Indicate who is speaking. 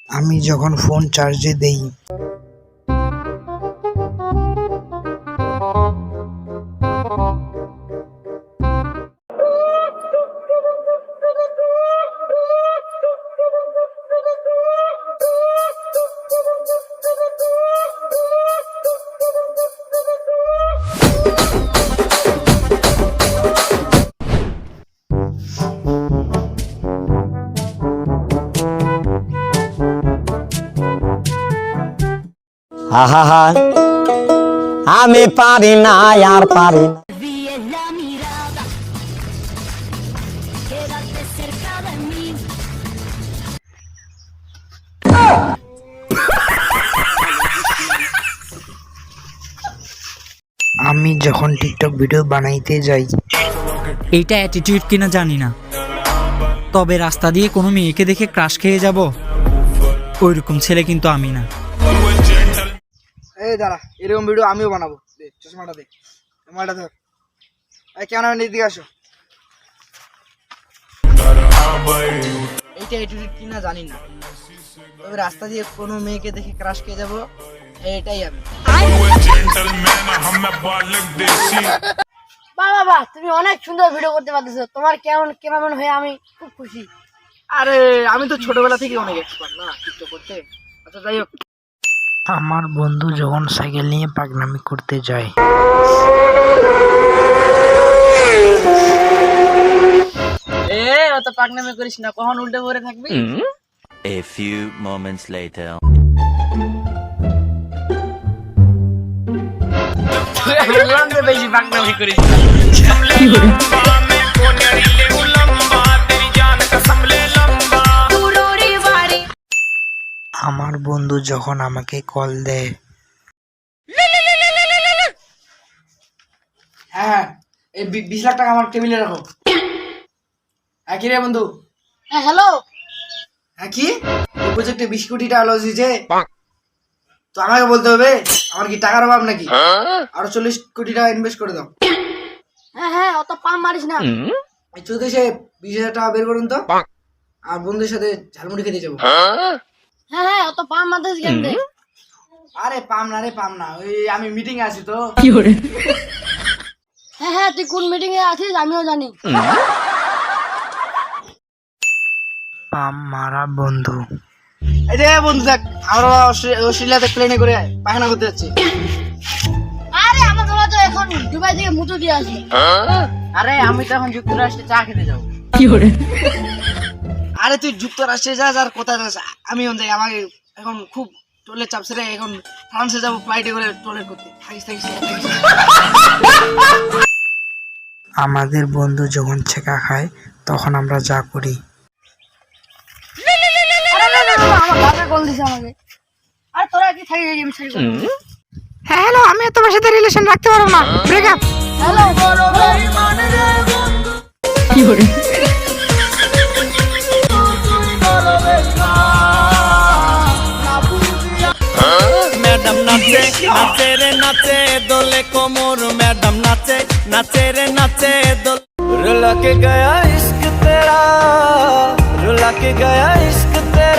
Speaker 1: আমি যখন ফোন চার্জে দেই
Speaker 2: আহা আমি পারি না আর পারি না।
Speaker 1: আমি যখন টিকটক ভিডিও বানাইতে যাই
Speaker 3: এইটা অ্যাটিটিউড কিনা জানি না, তবে রাস্তা দিয়ে কোনো মেয়েকে দেখে ক্রাশ খেয়ে যাব ওইরকম ছেলে কিন্তু আমি না।
Speaker 4: এই দাঁড়া, এরকম ভিডিও আমিও বানাবো। দে চশমাটা, দে চশমাটা ধর। এই কেন এদিকে আসো। এইটা অ্যাটিটিউড কিনা জানি না, তবে রাস্তা দিয়ে কোনো মেয়েকে দেখে ক্রাশ খেয়ে যাবো, এটাই আমি।
Speaker 5: বাবা তুমি অনেক সুন্দর ভিডিও করতে পারতেছো, তোমার কেমন হয়ে আমি খুব খুশি।
Speaker 4: আরে আমি তো ছোটবেলা থেকে অনেক এক্সপার্ট না টিকটক করতে। আচ্ছা যাই হোক,
Speaker 1: আমার বন্ধু যখন সাইকেল নিয়ে পাগলামি করতে যায়
Speaker 4: অত পাগনামি করিস না, কখন উল্টে পড়ে থাকবি।
Speaker 6: A few moments later.
Speaker 4: বেশি পাগনামি করিস।
Speaker 1: আমার বন্ধু যখন আমাকে কল দেয়
Speaker 4: হ্যাঁ, এই 20 লাখ টাকা আমার টেবিলে রাখো। হ্যাঁ কি রে বন্ধু?
Speaker 5: হ্যাঁ হ্যালো।
Speaker 4: হ্যাঁ কি প্রজেক্টে 20 কোটি টাকা লস হয়েছে? তো আমাকে বলতে হবে, আমার কি টাকার অভাব নাকি? আরো 40 কোটি টাকা ইনভেস্ট করে দাও।
Speaker 5: হ্যাঁ অত পাম মারিস না।
Speaker 4: এই চৌধুরী সে 20,000 টাকা বের করুন তো, আর বন্ধুদের সাথে ঝালমুড়ি খেতে যাবো।
Speaker 5: হ্যাঁ অত পাম মারিস কেন রে?
Speaker 4: আরে পাম না, ওই আমি মিটিং আছি তো।
Speaker 5: হ্যাঁ তুই কোন মিটিং এ আছিস আমিও জানি।
Speaker 1: পাম মারা বন্ধু।
Speaker 4: এই যে বন্ধু দেখ, আমরা অস্ট্রেলিয়াতে প্লেনে করে পায়খানা করতে যাচ্ছি।
Speaker 5: আরে আমার বাবা তো এখন দুবাই থেকে মুতো দিয়ে আসি।
Speaker 4: আরে আমি তো এখন যুক্তরাষ্ট্রে চা খেতে যাবো। আরে তুই যুক্তরাষ্ট্রে যাস আর কোথায় যাস, আমি যাই। আমাকে এখন খুব টোলের চাপছে রে, এখন ফ্রান্সে যাবো ফ্লাইটে করে টোলের করতে। থাকিস।
Speaker 1: আমাদের বন্ধু যখন ছেঁকা খায় তখন আমরা যা করি
Speaker 5: আমার বাবা কল দিছে আমাকে। আর তোরা কি থাকি আমি ছাড়ি করব।
Speaker 1: হ্যাঁ হ্যালো, আমি তোমার সাথে রিলেশন রাখতে পারবো না, ব্রেকআপ।
Speaker 2: ম্যাডাম নাচে নাচে রে নাচে দোলে কোমর, ম্যাডাম নাচে নাচে রে নাচে দোল। रुला के गया इश्क तेरा, रुला के गया इश्क तेरा।